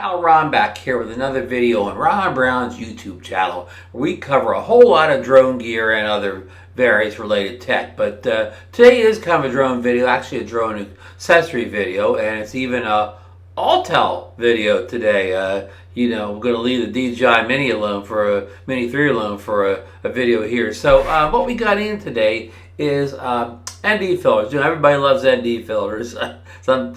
pal Ron back here with another video on Ron Brown's YouTube channel, where we cover a whole lot of drone gear and other various related tech. But today is kind of a drone video, actually a drone accessory video, and it's even a Autel video today. We're going to leave the DJI Mini alone for a Mini 3 alone for a video here. So what we got in today is ND filters. Everybody loves ND filters. Some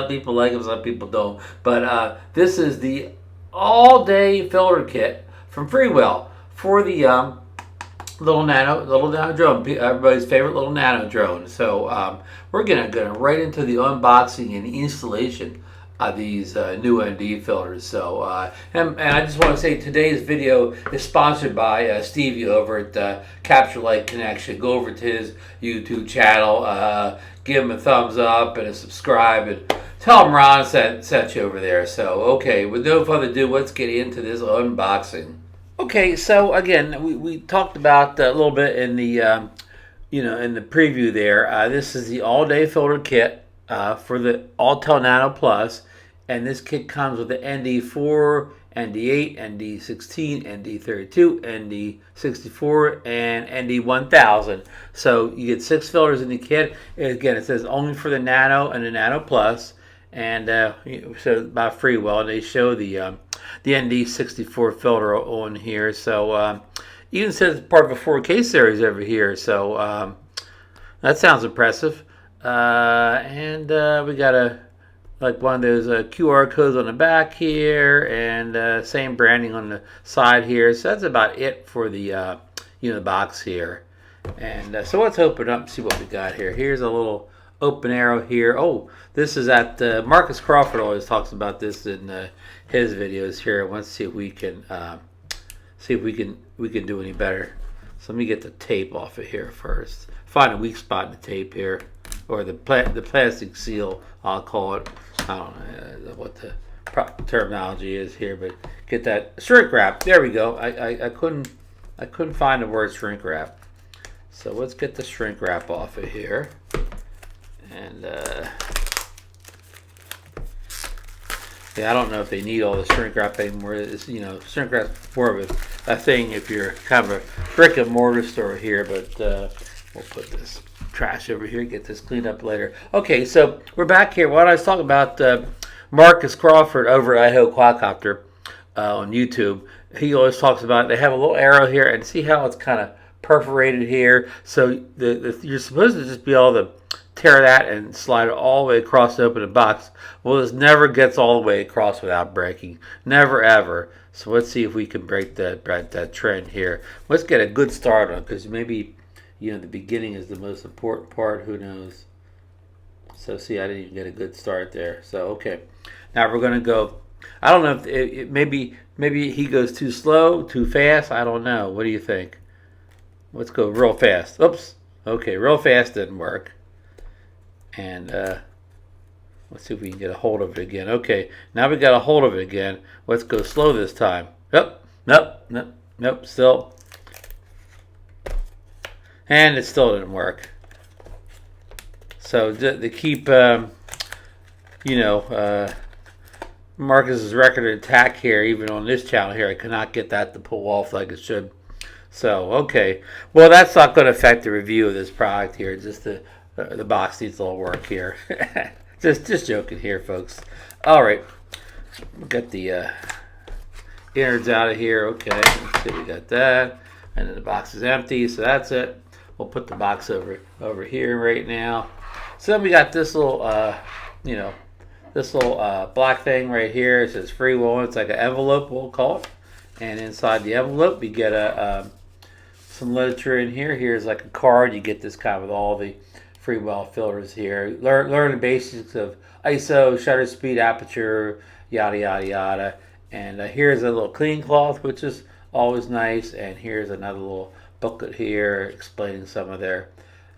people like them, some people don't. But this is the all-day filter kit from Freewell for the little nano drone, everybody's favorite little nano drone. So we're gonna go right into the unboxing and installation of these new ND filters. So and I just want to say today's video is sponsored by Stevie over at Capture Light Connection. Go over to his YouTube channel, give him a thumbs up and a subscribe, and tell him Ron sent you over there. So okay, with no further ado, let's get into this unboxing. Okay, so again, we talked about a little bit in the in the preview there. This is the all-day filter kit for the Autel Nano Plus, and this kit comes with the ND4, ND8, ND16, ND32, ND64, and ND1000. So you get 6 filters in the kit. And again, it says only for the Nano and the Nano Plus, and so by Freewell, and they show the ND64 filter on here. So even says it's part of a 4K series over here. So that sounds impressive. And we got one of those QR codes on the back here, and same branding on the side here. So that's about it for the the box here. And so let's open up and see what we got here. Here's a little open arrow here. Oh, this is at Marcus Crawford always talks about this in his videos here. Let's see if we can do any better. So let me get the tape off of here first. Find a weak spot in the tape here, or the plastic seal, I'll call it. I don't know what the proper terminology is here, but get that shrink wrap. There we go. I couldn't find the word shrink wrap. So let's get the shrink wrap off of here. And yeah, I don't know if they need all the shrink wrap anymore. It's, shrink wrap more of a thing if you're kind of a brick and mortar store here. But we'll put this trash over here, get this cleaned up later. Okay, so we're back here. What I was talking about, Marcus Crawford over at Idaho Quadcopter on YouTube. He always talks about, they have a little arrow here, and see how it's kind of perforated here. So you're supposed to just be able to tear that and slide it all the way across to open the box. Well, this never gets all the way across without breaking. Never ever. So let's see if we can break that trend here. Let's get a good start on it, because maybe the beginning is the most important part. Who knows? So see, I didn't even get a good start there. So okay, now we're gonna go. I don't know if maybe he goes too slow, too fast. I don't know. What do you think? Let's go real fast. Oops. Okay, real fast didn't work. And let's see if we can get a hold of it again. Okay, now we got a hold of it again. Let's go slow this time. Nope, still. And it still didn't work. So to keep, Marcus's record intact here, even on this channel here, I cannot get that to pull off like it should. So, okay. Well, that's not going to affect the review of this product here. Just the box needs a little work here. just joking here, folks. All right. We'll get the innards out of here. Okay. Let's see, we got that. And then the box is empty, so that's it. We'll put the box over here right now. So then we got this little, black thing right here. It says Freewell. It's like an envelope, we'll call it. And inside the envelope, we get some literature in here. Here's like a card. You get this kind with all the Freewell filters here. Learn the basics of ISO, shutter speed, aperture, yada yada yada. And here's a little clean cloth, which is always nice. And here's another little booklet here explaining some of their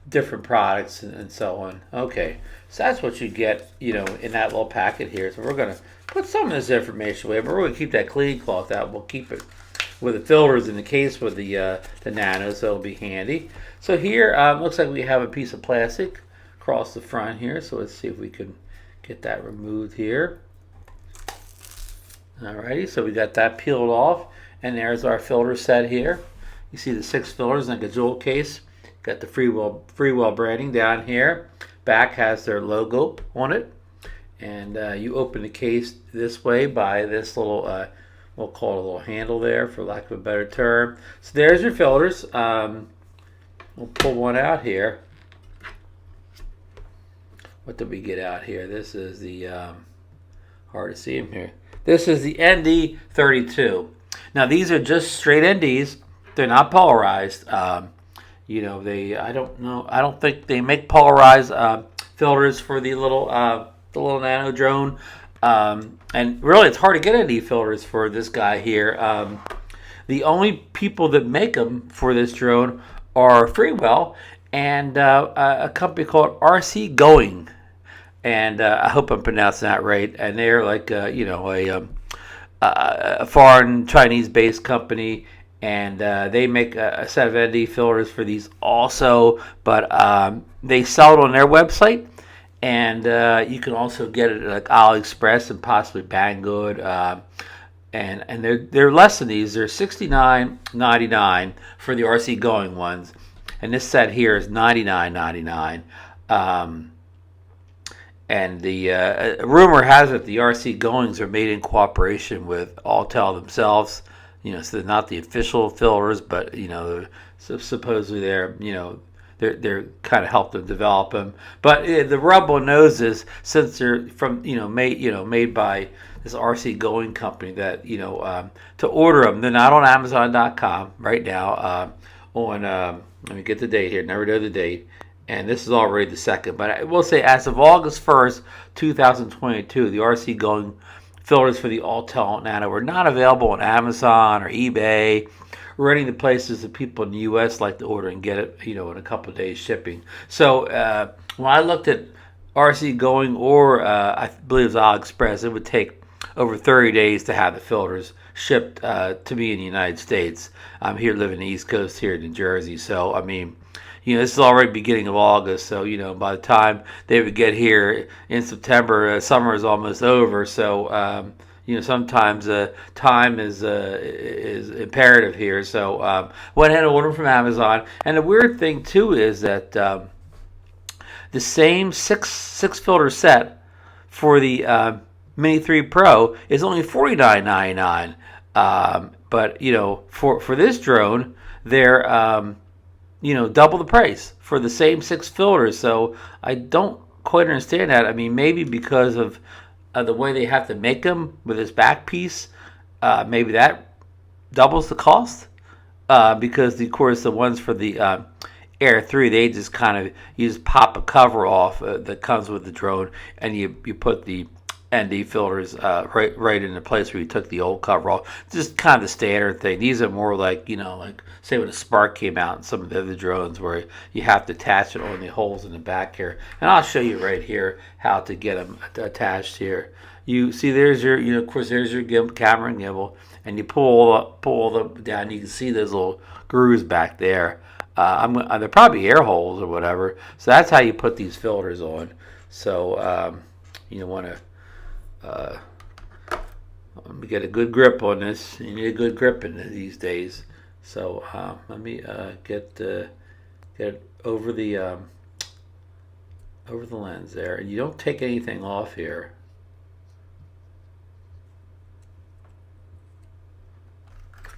different products and so on. Okay, so that's what you get, in that little packet here. So we're gonna put some of this information away, but we're gonna keep that clean cloth out. We'll keep it with the filters in the case with the Nano, so it'll be handy. So here, looks like we have a piece of plastic across the front here. So let's see if we can get that removed here. Alrighty, so we got that peeled off, and there's our filter set here. You see the 6 filters in a jewel case. Got the Freewell branding down here. Back has their logo on it, and you open the case this way by this little, we'll call it a little handle there, for lack of a better term. So there's your filters. We'll pull one out here. What did we get out here? This is the hard to see them here. This is the ND32. Now these are just straight NDs. They're not polarized. You know, I don't know. I don't think they make polarized filters for the little nano drone. And really, it's hard to get ND filters for this guy here. The only people that make them for this drone are Freewell and a company called RC Going. And I hope I'm pronouncing that right. And they're like, you know, a foreign Chinese-based company, and they make a set of ND filters for these also. But they sell it on their website, and you can also get it at like AliExpress and possibly Banggood. And they're less than these. They're $69.99 for the RC Going ones, and this set here is $99.99. And the rumor has it the RC Goings are made in cooperation with Autel themselves. You know, so they're not the official filters, but you know, supposedly they're kind of helped them develop them. But the rub on those is, since they're from made by this RC Going company, that to order them, they're not on Amazon.com right now. Let me get the date here. Never know the date. And this is already the second, but I will say as of August 1st, 2022, the RC Going filters for the Autel Nano were not available on Amazon or eBay or any of the places that people in the U.S. like to order and get it, in a couple of days shipping. So when I looked at RC Going or I believe it was AliExpress, it would take over 30 days to have the filters shipped to me in the United States. I'm here living the East Coast here in New Jersey, so I mean, this is already beginning of August, so by the time they would get here in September, summer is almost over. So sometimes time is imperative here. So went ahead and ordered from Amazon. And the weird thing too is that the same six filter set for the Mini 3 Pro is only $49.99. But for this drone, they're double the price for the same 6 filters. So I don't quite understand that. I mean, maybe because of the way they have to make them with this back piece, maybe that doubles the cost. Because of course the ones for the Air 3, they just you just pop a cover off that comes with the drone, and you put the ND filters right in the place where you took the old cover off. Just kind of the standard thing. These are more like, like say when a Spark came out and some of the other drones where you have to attach it on the holes in the back here. And I'll show you right here how to get them attached here. You see there's your, of course there's your camera and gimbal, and you pull them down. You can see those little grooves back there. They're probably air holes or whatever. So that's how you put these filters on. So you want to get a good grip on this. You need a good grip in these days. So let me get over the lens there, and you don't take anything off here.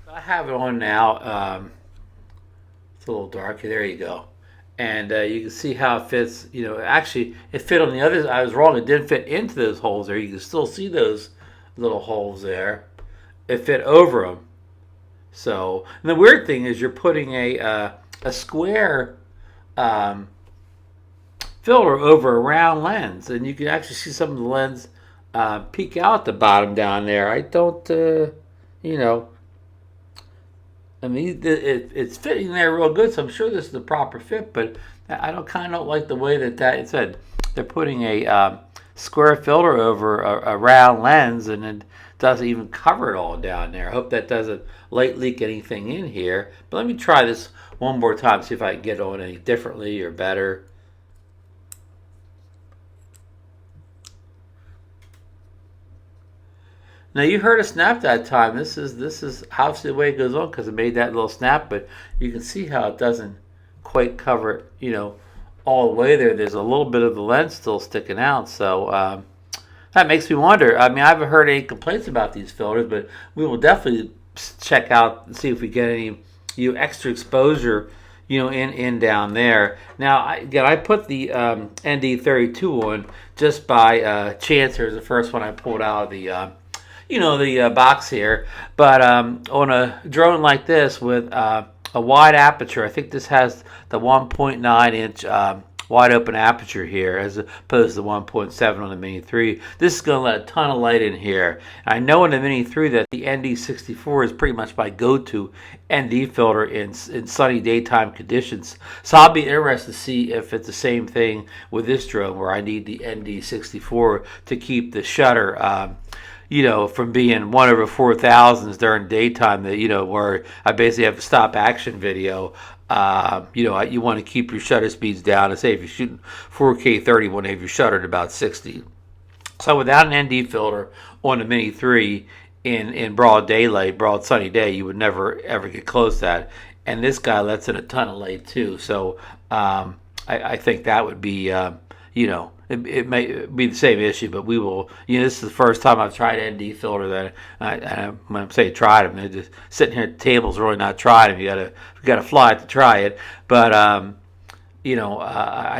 I have it on now. It's a little dark. There you go. And you can see how it fits. Actually, it fit on the others. I was wrong. It didn't fit into those holes there. You can still see those little holes there. It fit over them. So, and the weird thing is you're putting a square filter over a round lens, and you can actually see some of the lens peek out the bottom down there. I don't, I mean, it's fitting there real good, so I'm sure this is the proper fit, but I kind of don't like the way that it said they're putting a square filter over a round lens, and it doesn't even cover it all down there. I hope that doesn't light leak anything in here. But let me try this one more time, see if I can get on any differently or better. Now you heard a snap that time. This is obviously the way it goes on because it made that little snap, but you can see how it doesn't quite cover it, all the way there. There's a little bit of the lens still sticking out, so that makes me wonder. I mean, I haven't heard any complaints about these filters, but we will definitely check out and see if we get any extra exposure, in down there. Now, I put the ND32 on just by chance. Here's the first one I pulled out of the the box here. But on a drone like this with a wide aperture, I think this has the 1.9 inch wide open aperture here as opposed to 1.7 on the Mini 3. This is going to let a ton of light in here. I know in the Mini 3 that the ND64 is pretty much my go-to ND filter in sunny daytime conditions. So I'll be interested to see if it's the same thing with this drone where I need the ND64 to keep the shutter from being 1/4000s during daytime, that where I basically have a stop action video. You want to keep your shutter speeds down. And say if you're shooting 4K 30, you want to have your shutter at about 60. So without an ND filter on the Mini 3 in broad daylight, broad sunny day, you would never ever get close to that. And this guy lets in a ton of light too. So I think that would be it may be the same issue, but we will. This is the first time I've tried ND filter. That when I'm saying tried them, they're just sitting here at the tables, really not tried them. You gotta fly to try it. But I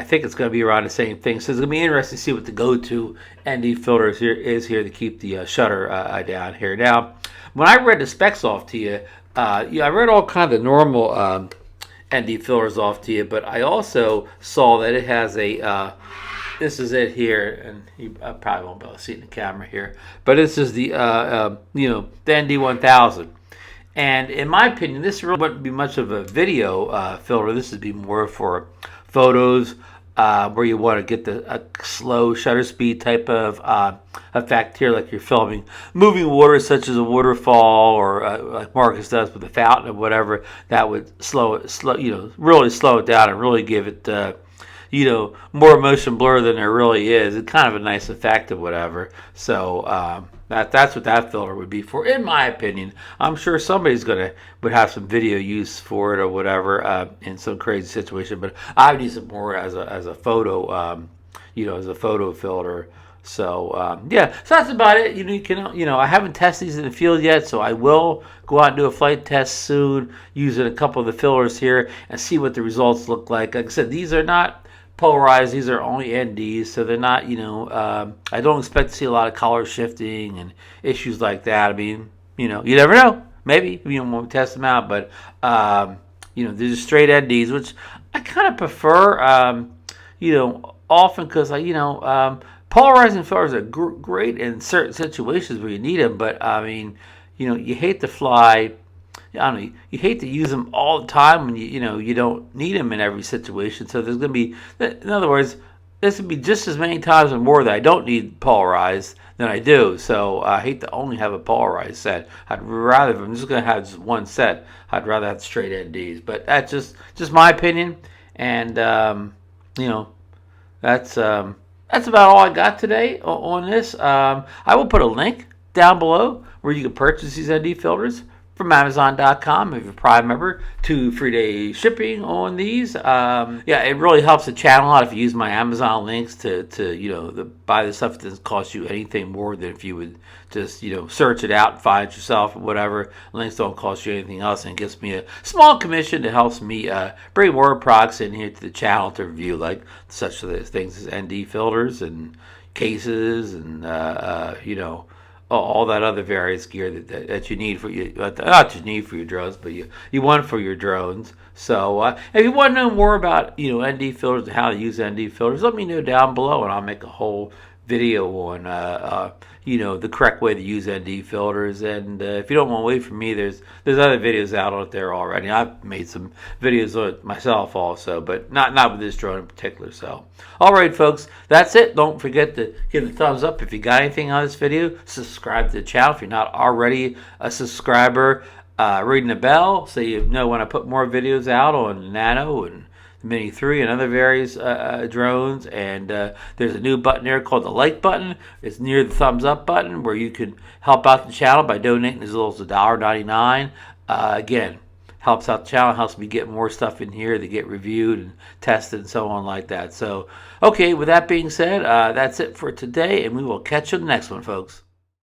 think it's going to be around the same thing. So it's going to be interesting to see what the go-to ND filter is here to keep the shutter down here. Now, when I read the specs off to you, I read all kinds of normal ND filters off to you, but I also saw that it has a this is it here, and I probably won't be able to see it in the camera here, but this is the the ND1000. And in my opinion, this really wouldn't be much of a video filter. This would be more for photos where you want to get a slow shutter speed type of effect here, like you're filming moving water, such as a waterfall, or like Marcus does with a fountain or whatever. That would really slow it down and really give it more motion blur than there really is. It's kind of a nice effect or whatever. So that's what that filter would be for, in my opinion. I'm sure somebody's would have some video use for it or whatever in some crazy situation, but I would use it more as a photo, as a photo filter. So so that's about it. I haven't tested these in the field yet, so I will go out and do a flight test soon using a couple of the filters here and see what the results look like. Like I said, these are not polarized, these are only NDs, so they're not, I don't expect to see a lot of color shifting and issues like that. I mean, you never know. Maybe when we test them out, but they're just straight NDs, which I kind of prefer, often because polarizing filters are great in certain situations where you need them, but I mean, you hate to fly. I don't know, you hate to use them all the time when you don't need them in every situation. So there's going to be, in other words, this would be just as many times or more that I don't need polarized than I do. So I hate to only have a polarized set. I'd rather, if I'm just going to have just one set, I'd rather have straight NDs. But that's just my opinion. And that's about all I got today on this. I will put a link down below where you can purchase these ND filters from Amazon.com. If you're a Prime member, 2 free day shipping on these. It really helps the channel out if you use my Amazon links to buy the stuff. It doesn't cost you anything more than if you would just search it out and find it yourself or whatever. Links don't cost you anything else, and it gives me a small commission that helps me bring more products in here to the channel to review, like such things as ND filters and cases and all that other various gear that you need for your, not you need for your drones, but you want for your drones. So if you want to know more about ND filters and how to use ND filters, let me know down below, and I'll make a whole video on the correct way to use ND filters. And if you don't want to wait for me, there's other videos out there already. I've made some videos on it myself also, but not with this drone in particular. So all right, folks, that's it. Don't forget to give the thumbs up if you got anything on this video. Subscribe to the channel if you're not already a subscriber. Ring the bell so you know when I put more videos out on Nano and the Mini 3 and other various drones. And there's a new button there called the like button. It's near the thumbs up button, where you can help out the channel by donating as little as $1.99. Again, helps out the channel, helps me get more stuff in here that get reviewed and tested and so on like that. So, okay, with that being said, that's it for today, and we will catch you in the next one, folks.